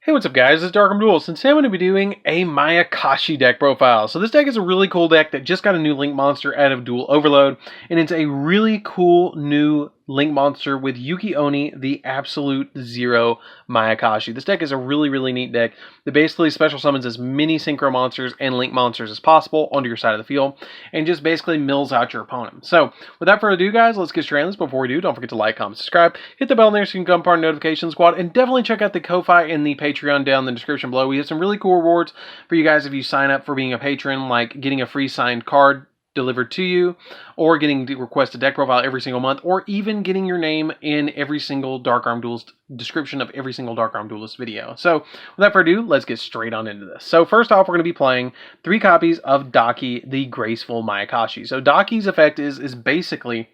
Hey, what's up guys, it's DarkArmedDuelist, and today I'm going to be doing a Mayakashi deck profile. So this deck is a really cool deck that just got a new Link monster out of Duel Overload, and it's a really cool new Link monster with Yugioh, the Absolute Zero Mayakashi. This deck is a really neat deck that basically special summons as many Synchro monsters and Link monsters as possible onto your side of the field, and just basically mills out your opponent. So without further ado guys, let's get straight on this. Before we do, don't forget to like, comment, subscribe, hit the bell there so you can become part of the notification squad, and definitely check out the Ko-Fi and the Patreon down in the description below. We have some really cool rewards for you guys if you sign up for being a patron, like getting a free signed card delivered to you, or getting the requested deck profile every single month, or even getting your name in every single Dark Armed Duelist description of every single Dark Armed Duelist video. So without further ado, let's get straight on into this. So first off, we're going to be playing 3 copies of Daki, the Graceful Mayakashi. So Daki's effect is basically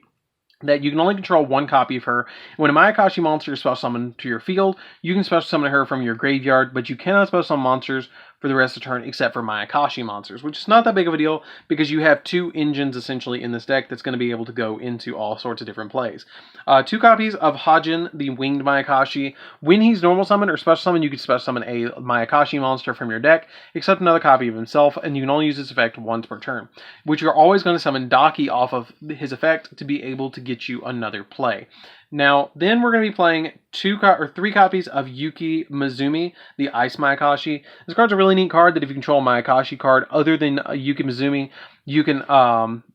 that you can only control 1 copy of her. When a Mayakashi monster is special summoned to your field, you can special summon her from your graveyard, but you cannot special summon monsters for the rest of the turn except for Mayakashi monsters, which is not that big of a deal because you have 2 engines essentially in this deck that's going to be able to go into all sorts of different plays. 2 copies of Hajin, the Winged Mayakashi. When he's normal summoned or special summoned, you can special summon a Mayakashi monster from your deck, except another copy of himself, and you can only use this effect once per turn, which you're always going to summon Daki off of his effect to be able to get you another play. Now, then we're going to be playing 3 copies of Yuki Mizumi, the Ice Mayakashi. This card's a really neat card that if you control a Mayakashi card other than Yuki Mizumi, you can,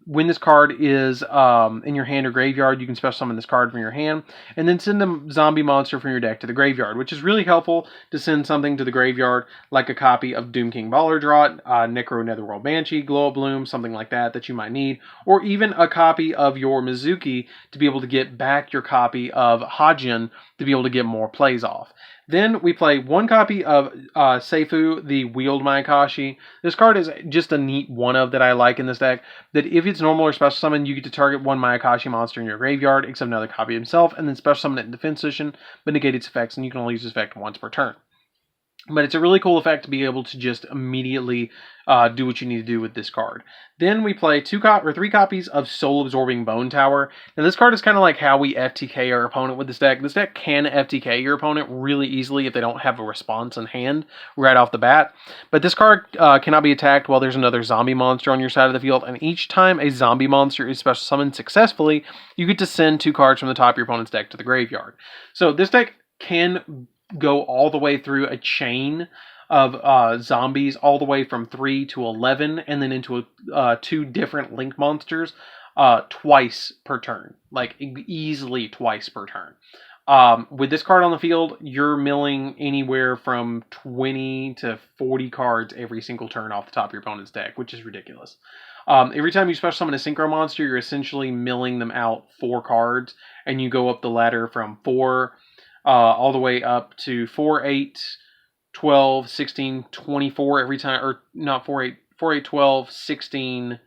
when this card is in your hand or graveyard, you can special summon this card from your hand, and then send a zombie monster from your deck to the graveyard, which is really helpful to send something to the graveyard, like a copy of Doom King Ballardrot, Necro Netherworld Banshee, Glow Bloom, something like that you might need, or even a copy of your Mizuki to be able to get back your copy of Hajin to be able to get more plays off. Then we play 1 copy of Seifu, the Wheeled Mayakashi. This card is just a neat one-of that I like in this deck, that if it's normal or special summon, you get to target 1 Mayakashi monster in your graveyard, except another copy of himself, and then special summon it in defense position, but negate its effects, and you can only use this effect once per turn. But it's a really cool effect to be able to just immediately do what you need to do with this card. Then we play 3 copies of Soul Absorbing Bone Tower. Now this card is kind of like how we FTK our opponent with this deck. This deck can FTK your opponent really easily if they don't have a response in hand right off the bat. But this card cannot be attacked while there's another zombie monster on your side of the field. And each time a zombie monster is special summoned successfully, you get to send 2 cards from the top of your opponent's deck to the graveyard. So this deck can go all the way through a chain of zombies, all the way from 3 to 11, and then into 2 different Link monsters twice per turn. Like, easily twice per turn. With this card on the field, you're milling anywhere from 20 to 40 cards every single turn off the top of your opponent's deck, which is ridiculous. Every time you special summon a Synchro monster, you're essentially milling them out 4 cards, and you go up the ladder from 4 all the way up to 4, 8, 12, 16, 24 every time, or not 4, 8, 4, 8, 12, 16,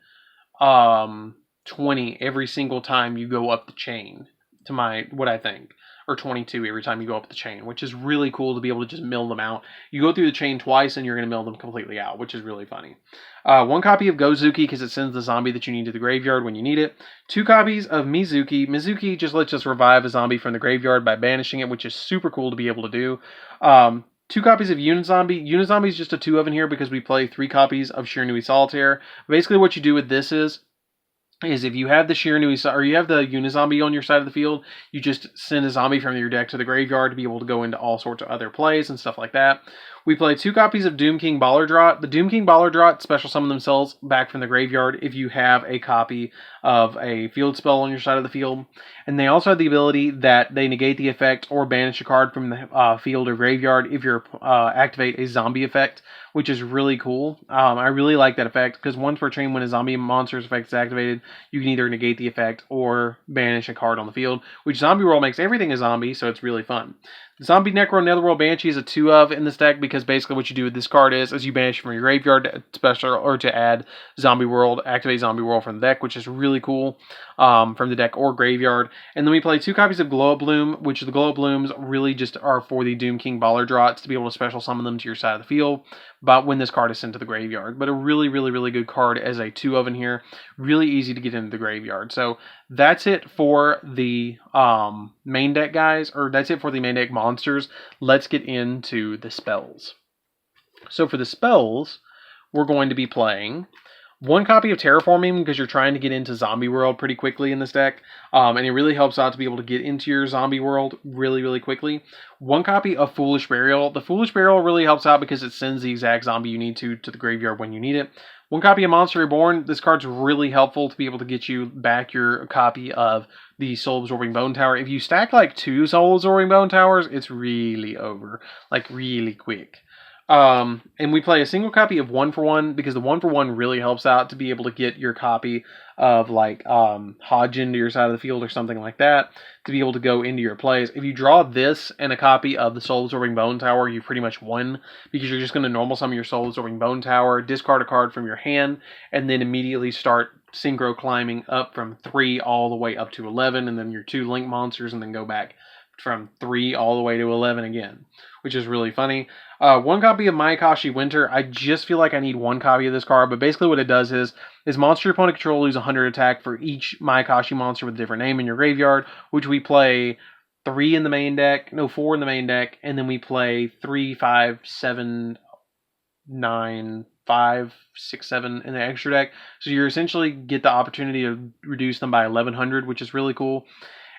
20 every single time you go up the chain, to what I think. Or 22 every time you go up the chain, which is really cool to be able to just mill them out. You go through the chain twice and you're going to mill them completely out, which is really funny. 1 copy of Gozuki because it sends the zombie that you need to the graveyard when you need it. 2 copies of Mizuki. Mizuki just lets us revive a zombie from the graveyard by banishing it, which is super cool to be able to do. 2 copies of Unizombie. Unizombie is just a 2 of in here because we play 3 copies of Shiranui Solitaire. Basically what you do with this is if you have the Shiranui, or you have the Unizombie on your side of the field, you just send a zombie from your deck to the graveyard to be able to go into all sorts of other plays and stuff like that. We play 2 copies of Doom King Ballardrot. The Doom King Ballardrot special summon themselves back from the graveyard if you have a copy of a field spell on your side of the field. And they also have the ability that they negate the effect or banish a card from the field or graveyard if you activate a zombie effect, which is really cool. I really like that effect because once per turn when a zombie monster's effect is activated, you can either negate the effect or banish a card on the field, which Zombie World makes everything a zombie, so it's really fun. Zombie Necro Netherworld Banshee is a 2 of in this deck because basically what you do with this card is you banish from your graveyard to special or to add Zombie World, activate Zombie World from the deck, which is really cool from the deck or graveyard. And then we play 2 copies of Glow Bloom, which the Glow Blooms really just are for the Doom King Ballardrots to be able to special summon them to your side of the field but when this card is sent to the graveyard. But a really good card as a 2 of in here. Really easy to get into the graveyard. So That's it for the main deck, guys, or that's it for the main deck monsters. Let's get into the spells. So for the spells, we're going to be playing one copy of Terraforming because you're trying to get into Zombie World pretty quickly in this deck, and it really helps out to be able to get into your Zombie World really, really quickly. One copy of Foolish Burial. The Foolish Burial really helps out because it sends the exact zombie you need to the graveyard when you need it. One copy of Monster Reborn. This card's really helpful to be able to get you back your copy of the Soul Absorbing Bone Tower. If you stack like 2 Soul Absorbing Bone Towers, it's really over, like really quick. And we play a single copy of 1-for-1 because the 1-for-1 really helps out to be able to get your copy of like Hodgin to your side of the field or something like that to be able to go into your plays. If you draw this and a copy of the Soul Absorbing Bone Tower, you pretty much won because you're just going to normal summon your Soul Absorbing Bone Tower, discard a card from your hand, and then immediately start synchro climbing up from 3 all the way up to 11, and then your 2 link monsters, and then go back from 3 all the way to 11 again, which is really funny. One copy of Mayakashi Winter. I just feel like I need one copy of this card, but basically what it does is monster opponent control lose 100 attack for each Mayakashi monster with a different name in your graveyard, which we play 4 in the main deck, and then we play 3, 5, 7, 9, 5, 6, 7 in the extra deck. So you essentially get the opportunity to reduce them by 1100, which is really cool.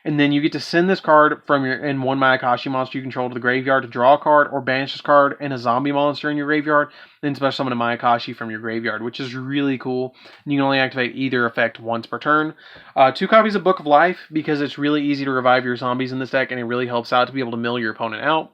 And then you get to send this card from your one Mayakashi monster you control to the graveyard to draw a card or banish this card and a zombie monster in your graveyard. Then special summon a Mayakashi from your graveyard, which is really cool. And you can only activate either effect once per turn. 2 copies of Book of Life because it's really easy to revive your zombies in this deck and it really helps out to be able to mill your opponent out.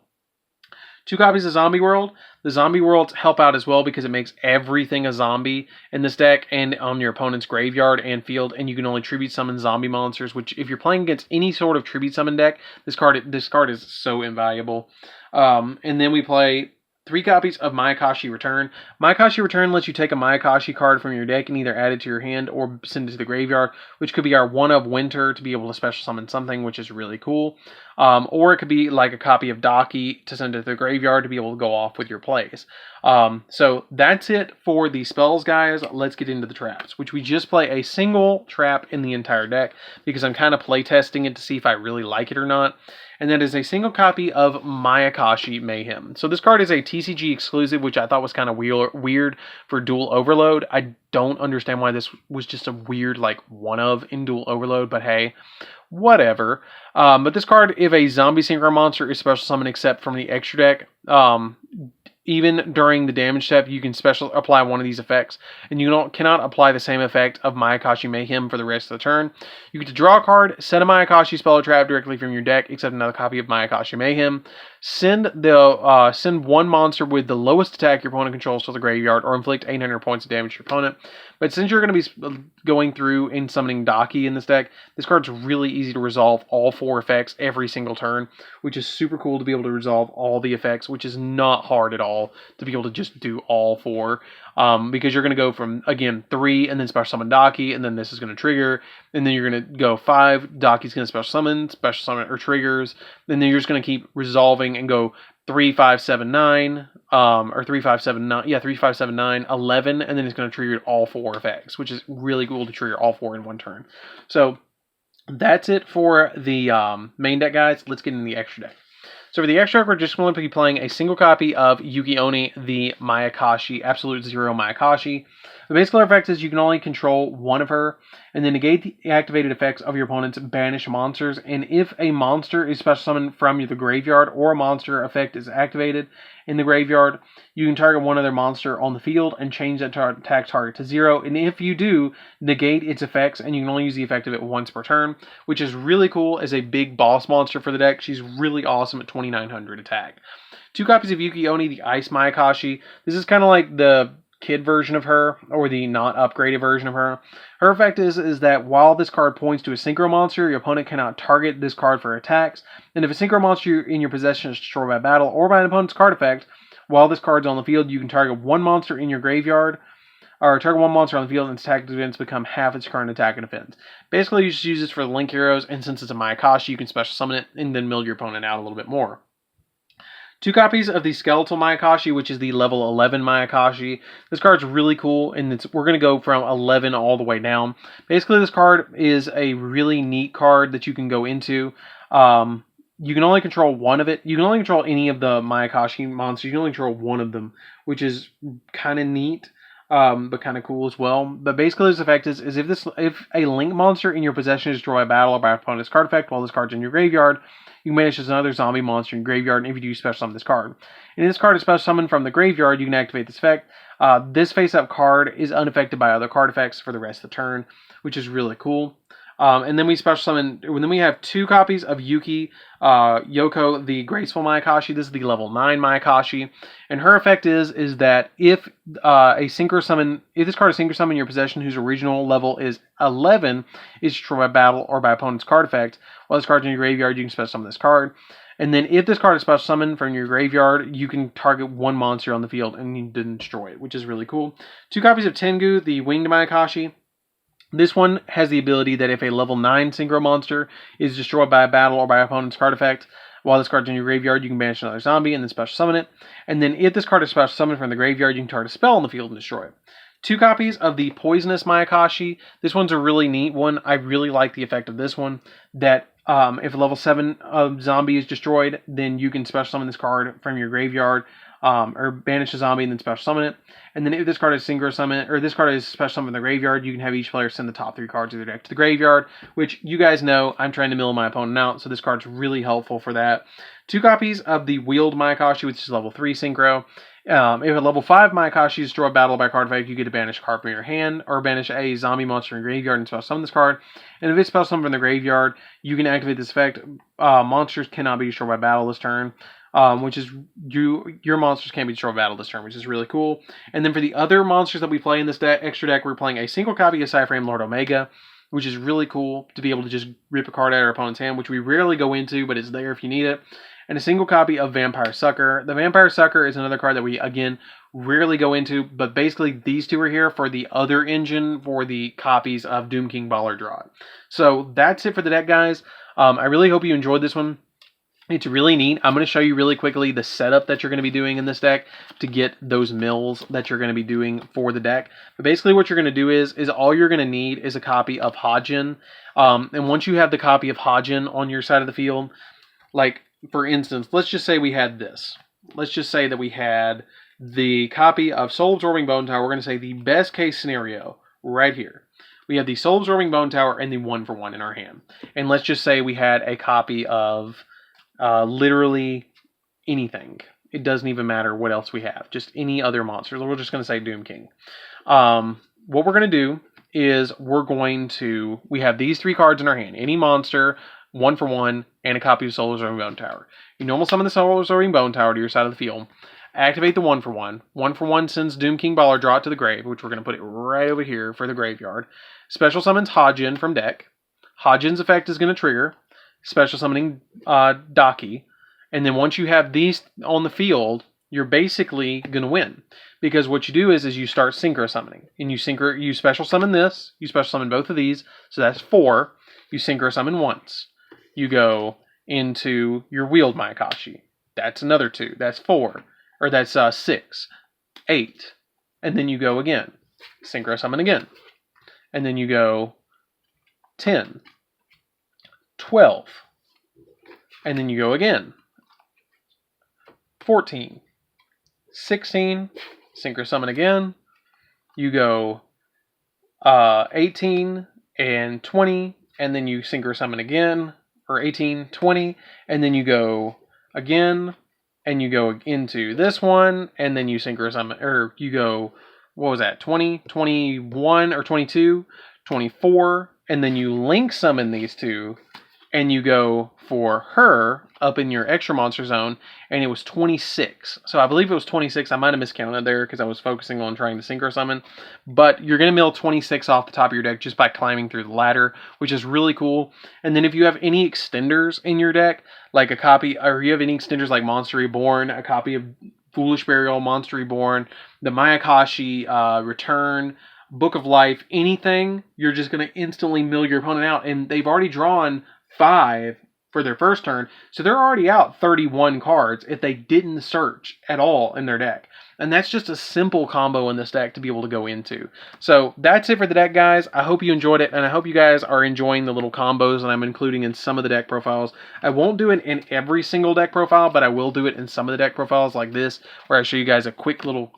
2 copies of Zombie World. The Zombie Worlds help out as well because it makes everything a zombie in this deck and on your opponent's graveyard and field, and you can only tribute summon zombie monsters, which if you're playing against any sort of tribute summon deck, this card is so invaluable. And then we play 3 copies of Mayakashi Return. Mayakashi Return lets you take a Mayakashi card from your deck and either add it to your hand or send it to the graveyard, which could be our 1 of Winter to be able to special summon something, which is really cool. Or it could be like a copy of Daki to send it to the graveyard to be able to go off with your plays. So that's it for the spells, guys. Let's get into the traps, which we just play a single trap in the entire deck because I'm kind of play testing it to see if I really like it or not. And that is a single copy of Mayakashi Mayhem. So this card is a TCG exclusive, which I thought was kind of weird for Dual Overload. I don't understand why this was just a weird like 1 of in Dual Overload, but hey, whatever. But this card, if a zombie synchro monster is special summoned except from the extra deck, even during the damage step, you can special apply one of these effects, and you cannot apply the same effect of Mayakashi Mayhem for the rest of the turn. You get to draw a card, set a Mayakashi spell or trap directly from your deck, except another copy of Mayakashi Mayhem. Send 1 monster with the lowest attack your opponent controls to the graveyard, or inflict 800 points of damage to your opponent. But since you're going to be going through and summoning Daki in this deck, this card's really easy to resolve all 4 effects every single turn, which is super cool to be able to resolve all the effects, which is not hard at all to be able to just do all 4. Because you're going to go from, again, 3 and then special summon Daki, and then this is going to trigger, and then you're going to go 5, Daki's going to special summon, or triggers, and then you're just going to keep resolving and go 3, 5, 7, 9, or 3, 5, 7, 9, 3, 5, 7, 9, 11, and then it's going to trigger all 4 effects, which is really cool to trigger all 4 in one turn. So that's it for the main deck, guys. Let's get into the extra deck. So for the extra deck, we're just going to be playing a single copy of Yugioh, the Mayakashi, Absolute Zero Mayakashi. The basic effect is you can only control 1 of her, and then negate the activated effects of your opponent's banished monsters. And if a monster is special summoned from the graveyard, or a monster effect is activated in the graveyard, you can target one other monster on the field and change that attack target to 0. And if you do, negate its effects, and you can only use the effect of it once per turn, which is really cool as a big boss monster for the deck. She's really awesome at 2900 attack. 2 copies of Yugioh, the Ice Mayakashi. This is kind of like the kid version of her, or the not upgraded version of her. Her effect is that while this card points to a synchro monster, your opponent cannot target this card for attacks. And if a synchro monster in your possession is destroyed by battle or by an opponent's card effect, while this card's on the field, you can target 1 monster in your graveyard, or target 1 monster on the field, and its attack and defense become half its current attack and defense. Basically, you just use this for the Link heroes, and since it's a Mayakashi, you can special summon it and then mill your opponent out a little bit more. 2 copies of the Skeletal Mayakashi, which is the level 11 Mayakashi. This card's really cool, and we're going to go from 11 all the way down. Basically, this card is a really neat card that you can go into. You can only control one of it. You can only control any of the Mayakashi monsters. You can only control one of them, which is kind of neat, but kind of cool as well. But basically, this effect is if a Link monster in your possession is destroyed by battle or by opponent's card effect while this card's in your graveyard, you can banish another zombie monster in your graveyard, and if you do, special summon this card. And if this card is special summoned from the graveyard, you can activate this effect. This face-up card is unaffected by other card effects for the rest of the turn, which is really cool. And then we special summon, and then we have 2 copies of Yugioh, the Graceful Mayakashi. This is the level 9 Mayakashi. And her effect is that if this card is synchro summoned in your possession whose original level is 11, is destroyed by battle or by opponent's card effect, while this card's in your graveyard, you can special summon this card. And then if this card is special summoned from your graveyard, you can target one monster on the field and you didn't destroy it, which is really cool. 2 copies of Tengu, the Winged Mayakashi. This one has the ability that if a level 9 synchro monster is destroyed by a battle or by opponent's card effect, while this card's in your graveyard, you can banish another zombie and then special summon it. And then if this card is special summoned from the graveyard, you can target a spell on the field and destroy it. 2 copies of the Poisonous Mayakashi. This one's a really neat one. I really like the effect of this one. That if a level 7 zombie is destroyed, then you can special summon this card from your graveyard, or banish a zombie and then special summon it. And then if this card is synchro summon, or this card is special summon in the graveyard, you can have each player send the top 3 cards of their deck to the graveyard, which you guys know I'm trying to mill my opponent out, so this card's really helpful for that. 2 copies of the Wheeled Mayakashi, which is level 3 synchro. If a level 5 Mayakashi is destroyed battle by card effect, you get to banish a card from your hand, or banish a zombie monster in your graveyard and special summon this card. And if it's special summoned from the graveyard, you can activate this effect. Monsters cannot be destroyed by battle this turn. Which is your monsters can't be destroyed by battle this turn, which is really cool. And then for the other monsters that we play in this extra deck, we're playing a single copy of Cyframe Lord Omega, which is really cool to be able to just rip a card out of our opponent's hand, which we rarely go into, but it's there if you need it. And a single copy of Vampire Sucker. The Vampire Sucker is another card that we, again, rarely go into, but basically these 2 are here for the other engine for the copies of Doom King Baller Draw. So that's it for the deck, guys. I really hope you enjoyed this one. It's really neat. I'm going to show you really quickly the setup that you're going to be doing in this deck to get those mills that you're going to be doing for the deck. But basically what you're going to do is all you're going to need is a copy of Hajin. And once you have the copy of Hajin on your side of the field, like for instance, let's just say we had this. Let's just say that we had the copy of Soul Absorbing Bone Tower. We're going to say the best case scenario right here. We have the Soul Absorbing Bone Tower and the 1-for-1 in our hand. And let's just say we had a copy of literally anything. It doesn't even matter what else we have. Just any other monsters. We're just going to say Doom King. What we're going to do is we have these 3 cards in our hand. Any monster, 1-for-1, and a copy of Soul Absorbing Bone Tower. You normal summon the Soul Absorbing Bone Tower to your side of the field. Activate the 1-for-1. 1-for-1 sends Doom King Baller Draw to the grave, which we're going to put it right over here for the graveyard. Special summons Hajin from deck. Hajin's effect is going to trigger. Special summoning Daki, and then once you have these on the field, you're basically going to win, because what you do is you start synchro summoning, and you special summon this, you special summon both of these, so that's 4. You synchro summon once, you go into your Wheeled Mayakashi, that's another 2, that's 4, or that's 6, 8, and then you go again, synchro summon again, and then you go 10. 12, and then you go again, 14, 16, synchro summon again, you go 18 and 20, and then you synchro summon again, or 18, 20, and then you go again, and you go into this one, and then you synchro summon, or you go, what was that, 20, 21, or 22, 24, and then you link summon these 2, and you go for her up in your extra monster zone, and it was 26. So I believe it was 26. I might have miscounted there because I was focusing on trying to synchro summon. But you're going to mill 26 off the top of your deck just by climbing through the ladder, which is really cool. And then if you have any extenders in your deck, like a copy, or you have any extenders like Monster Reborn, a copy of Foolish Burial, Monster Reborn, the Mayakashi Return, Book of Life, anything, you're just going to instantly mill your opponent out. And they've already drawn 5 for their first turn. So they're already out 31 cards if they didn't search at all in their deck. And that's just a simple combo in this deck to be able to go into. So that's it for the deck, guys. I hope you enjoyed it, and I hope you guys are enjoying the little combos that I'm including in some of the deck profiles. I won't do it in every single deck profile, but I will do it in some of the deck profiles like this, where I show you guys a quick little,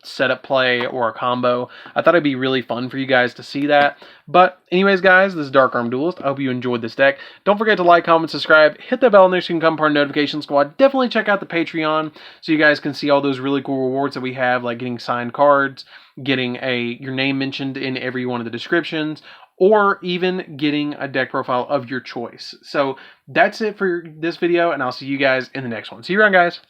setup play or a combo. I thought it'd be really fun for you guys to see that. But anyways, guys, this is Dark Armed Duelist. I hope you enjoyed this deck. Don't forget to like, comment, subscribe, hit that bell, and there so you can become part of the notification squad. Definitely check out the Patreon so you guys can see all those really cool rewards that we have, like getting signed cards, getting your name mentioned in every one of the descriptions, or even getting a deck profile of your choice. So that's it for this video, and I'll see you guys in the next one. See you around, guys.